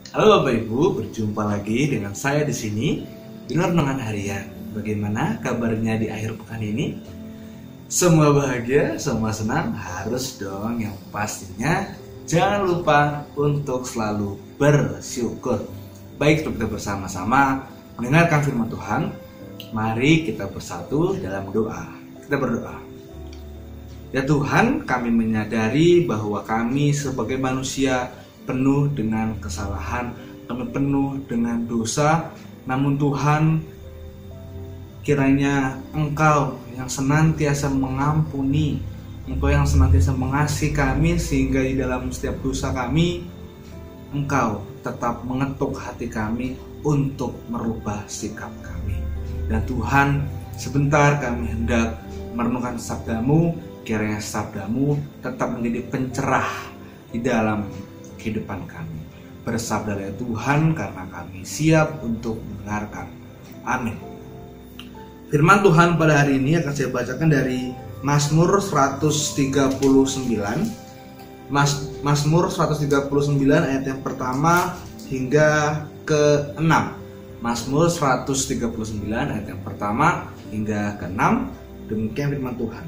Halo Bapak Ibu, berjumpa lagi dengan saya di sini di Renungan Harian. Bagaimana kabarnya di akhir pekan ini? Semua bahagia, semua senang? Harus dong, yang pastinya jangan lupa untuk selalu bersyukur. Baik, kita bersama-sama mendengarkan firman Tuhan. Mari kita bersatu dalam doa. Kita berdoa. Ya Tuhan, kami menyadari bahwa kami sebagai manusia penuh dengan kesalahan, kami penuh dengan dosa. Namun Tuhan, kiranya Engkau yang senantiasa mengampuni, Engkau yang senantiasa mengasihi kami, sehingga di dalam setiap dosa kami Engkau tetap mengetuk hati kami untuk merubah sikap kami. Dan Tuhan, sebentar kami hendak merenungkan sabda-Mu. Kiranya sabda-Mu tetap menjadi pencerah di dalam kehidupan kami. Bersabdalah Tuhan, karena kami siap untuk mendengarkan. Amin. Firman Tuhan pada hari ini akan saya bacakan dari Mazmur 139. Mazmur 139 ayat yang pertama hingga ke-6. Mazmur 139 ayat yang pertama hingga ke-6. Demikian firman Tuhan.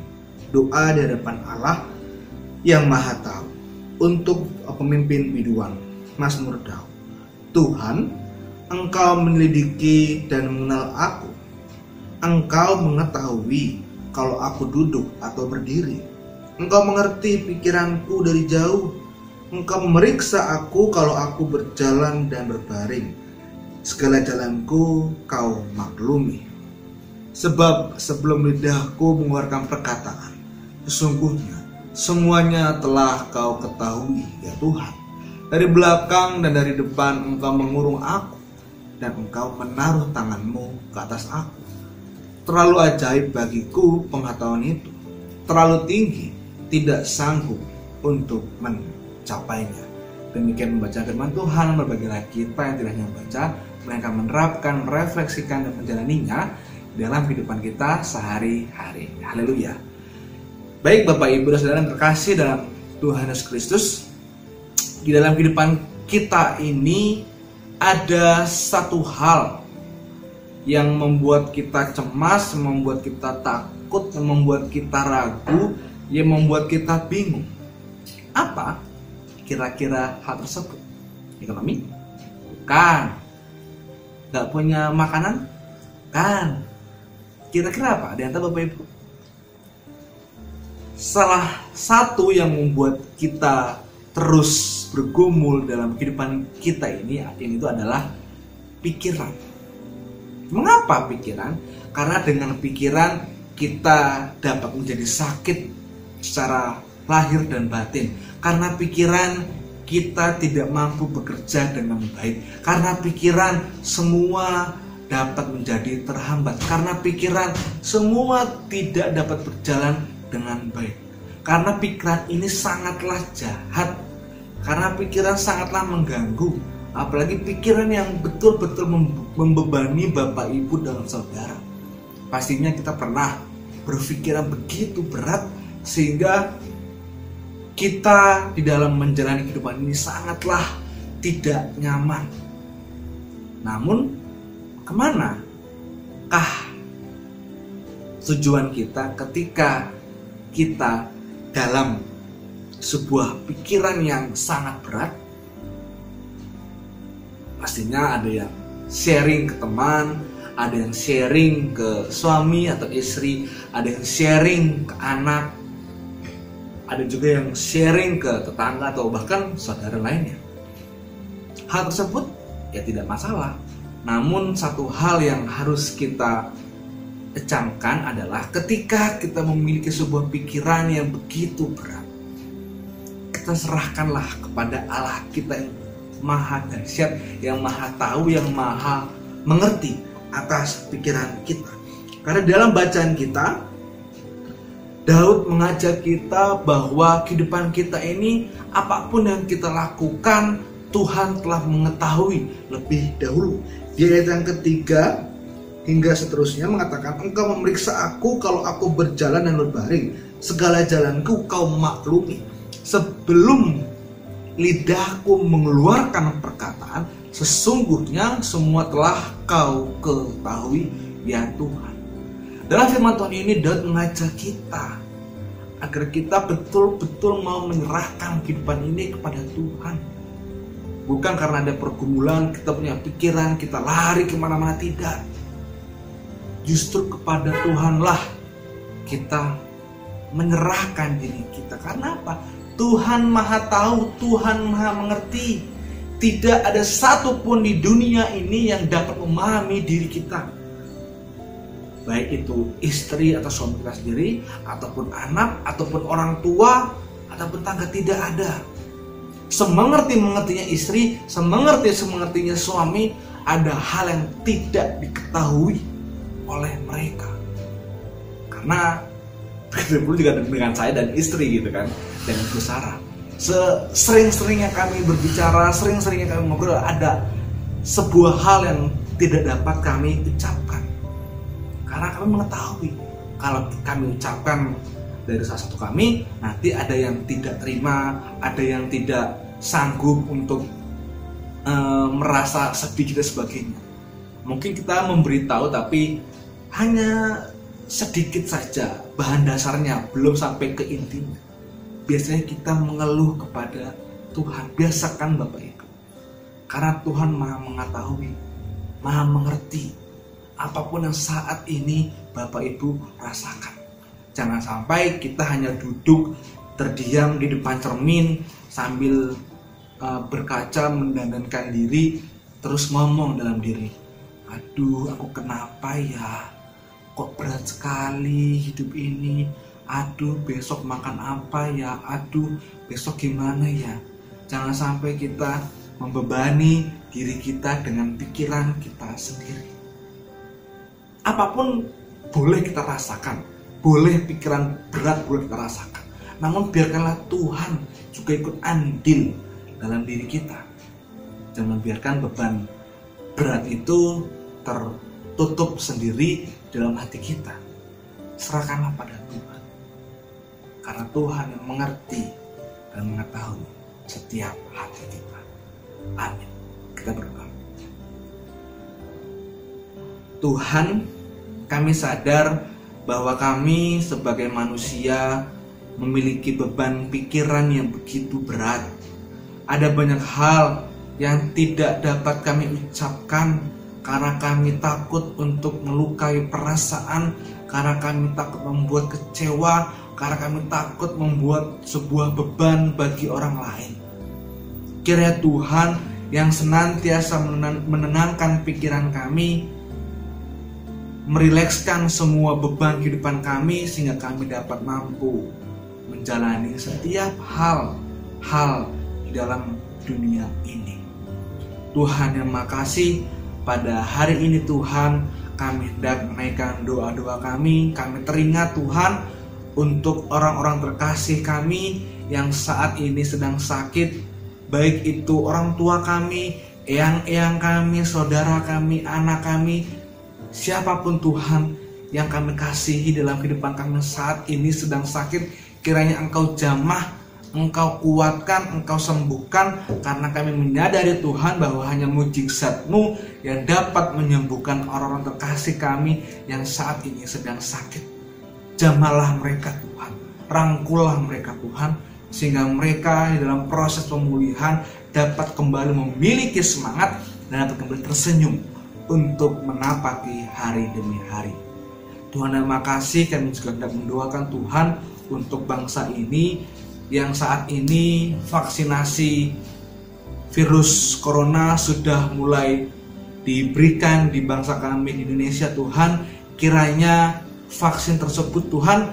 Doa di hadapan Allah yang Maha Tahu. Untuk pemimpin biduan, Mazmur Daud. Tuhan, Engkau menyelidiki dan mengenal aku. Engkau mengetahui kalau aku duduk atau berdiri. Engkau mengerti pikiranku dari jauh. Engkau memeriksa aku kalau aku berjalan dan berbaring. Segala jalanku Kau maklumi. Sebab sebelum lidahku mengeluarkan perkataan, sesungguhnya semuanya telah Kau ketahui, ya Tuhan. Dari belakang dan dari depan Engkau mengurung aku, dan Engkau menaruh tangan-Mu ke atas aku. Terlalu ajaib bagiku pengetahuan itu, terlalu tinggi, tidak sanggup untuk mencapainya. Demikian membaca firman Tuhan. Berbagilah kita yang tidak hanya membaca, melainkan menerapkan, merefleksikan, dan menjalaninya dalam kehidupan kita sehari-hari. Haleluya. Baik Bapak Ibu dan Saudara yang terkasih dalam Tuhan Yesus Kristus, di dalam kehidupan kita ini ada satu hal yang membuat kita cemas, membuat kita takut, membuat kita ragu, yang membuat kita bingung. Apa kira-kira hal tersebut? Ekonomi? Bukan. Gak punya makanan? Kan. Kira-kira apa? Ada yang tahu Bapak Ibu? Salah satu yang membuat kita terus bergumul dalam kehidupan kita ini itu adalah pikiran. Mengapa pikiran? Karena dengan pikiran kita dapat menjadi sakit secara lahir dan batin. Karena pikiran kita tidak mampu bekerja dengan baik. Karena pikiran semua dapat menjadi terhambat. Karena pikiran semua tidak dapat berjalan dengan baik. Karena pikiran ini sangatlah jahat. Karena pikiran sangatlah mengganggu. Apalagi pikiran yang betul-betul membebani Bapak Ibu dan Saudara. Pastinya kita pernah berpikiran begitu berat sehingga kita di dalam menjalani kehidupan ini sangatlah tidak nyaman. Namun kemana kah tujuan kita ketika kita dalam sebuah pikiran yang sangat berat? Pastinya ada yang sharing ke teman, ada yang sharing ke suami atau istri, ada yang sharing ke anak, ada juga yang sharing ke tetangga atau bahkan saudara lainnya. Hal tersebut ya tidak masalah. Namun satu hal yang harus kita camkan adalah ketika kita memiliki sebuah pikiran yang begitu berat, kita serahkanlah kepada Allah kita yang maha dahsyat, yang maha tahu, yang maha mengerti atas pikiran kita. Karena dalam bacaan kita, Daud mengajak kita bahwa kehidupan kita ini apapun yang kita lakukan, Tuhan telah mengetahui lebih dahulu. Di ayat yang ketiga hingga seterusnya mengatakan, Engkau memeriksa aku kalau aku berjalan dan berbaring, segala jalanku Kau maklumi. Sebelum lidahku mengeluarkan perkataan, sesungguhnya semua telah kau ketahui ya Tuhan. Dalam firman Tuhan ini Daud mengajak kita agar kita betul-betul mau menyerahkan kehidupan ini kepada Tuhan. Bukan karena ada pergumulan, kita punya pikiran, kita lari kemana-mana, tidak. Justru kepada Tuhanlah kita menyerahkan diri kita. Karena apa? Tuhan Maha Tahu, Tuhan Maha Mengerti. Tidak ada satupun di dunia ini yang dapat memahami diri kita. Baik itu istri atau suami kita sendiri, ataupun anak, ataupun orang tua, ataupun tangga, tidak ada. Semengerti-mengertinya istri, semengertinya suami, ada hal yang tidak diketahui oleh mereka. Karena begitu pun juga dengan saya dan istri gitu kan, dengan Bu Sarah. Sering-seringnya kami berbicara, sering-seringnya kami ngobrol, ada sebuah hal yang tidak dapat kami ucapkan. Karena kami mengetahui kalau kami ucapkan dari salah satu kami, nanti ada yang tidak terima, ada yang tidak sanggup untuk merasa sedih dan sebagainya. Mungkin kita memberitahu tapi hanya sedikit saja, bahan dasarnya belum sampai ke intinya. Biasanya kita mengeluh kepada Tuhan, biasakan Bapak Ibu. Karena Tuhan Maha mengetahui, Maha mengerti apapun yang saat ini Bapak Ibu rasakan. Jangan sampai kita hanya duduk terdiam di depan cermin sambil berkaca mendandankan diri, terus ngomong dalam diri, aduh aku kenapa ya, kok berat sekali hidup ini, aduh besok makan apa ya, aduh besok gimana ya. Jangan sampai kita membebani diri kita dengan pikiran kita sendiri. Apapun boleh kita rasakan, boleh pikiran berat boleh kita rasakan, namun biarkanlah Tuhan juga ikut andil dalam diri kita. Jangan biarkan beban berat itu tertutup sendiri dalam hati kita. Serahkanlah pada Tuhan, karena Tuhan yang mengerti dan mengetahui setiap hati kita. Amin. Kita berdoa. Tuhan, kami sadar bahwa kami sebagai manusia memiliki beban pikiran yang begitu berat. Ada banyak hal yang tidak dapat kami ucapkan karena kami takut untuk melukai perasaan, karena kami takut membuat kecewa, karena kami takut membuat sebuah beban bagi orang lain. Kiranya Tuhan yang senantiasa menenangkan pikiran kami, merilekskan semua beban kehidupan kami sehingga kami dapat mampu menjalani setiap hal di dalam dunia ini. Tuhan yang makasih, pada hari ini Tuhan kami hendak menaikkan doa-doa kami teringat Tuhan untuk orang-orang terkasih kami yang saat ini sedang sakit, baik itu orang tua kami, eyang-eyang kami, saudara kami, anak kami, siapapun Tuhan yang kami kasihi dalam kehidupan kami saat ini sedang sakit. Kiranya Engkau jamah, Engkau kuatkan, Engkau sembuhkan, karena kami menyadari Tuhan bahwa hanya mujizat-Mu yang dapat menyembuhkan orang-orang terkasih kami yang saat ini sedang sakit. Jamahlah mereka Tuhan, rangkullah mereka Tuhan, sehingga mereka di dalam proses pemulihan dapat kembali memiliki semangat dan dapat kembali tersenyum untuk menapaki hari demi hari. Tuhan, terima kasih. Kami juga hendak mendoakan Tuhan untuk bangsa ini yang saat ini vaksinasi virus corona sudah mulai diberikan di bangsa kami di Indonesia. Tuhan, kiranya vaksin tersebut Tuhan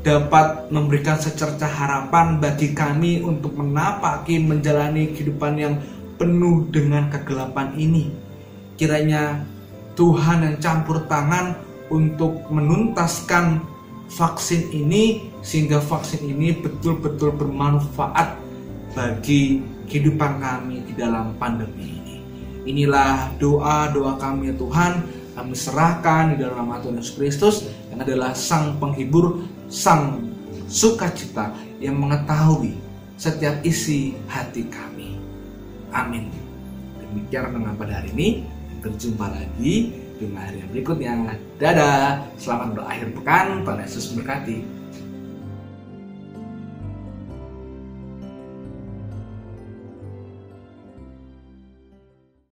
dapat memberikan secerca harapan bagi kami untuk menapaki menjalani kehidupan yang penuh dengan kegelapan ini. Kiranya Tuhan yang campur tangan untuk menuntaskan vaksin ini, sehingga vaksin ini betul-betul bermanfaat bagi kehidupan kami di dalam pandemi ini. Inilah doa-doa kami ya Tuhan, kami serahkan di dalam nama Tuhan Yesus Kristus yang adalah Sang Penghibur, Sang Sukacita, yang mengetahui setiap isi hati kami. Amin. Demikian renungan pada hari ini. Berjumpa lagi di hari yang berikutnya. Dadah. Selamat berakhir pekan. Tuhan Yesus memberkati.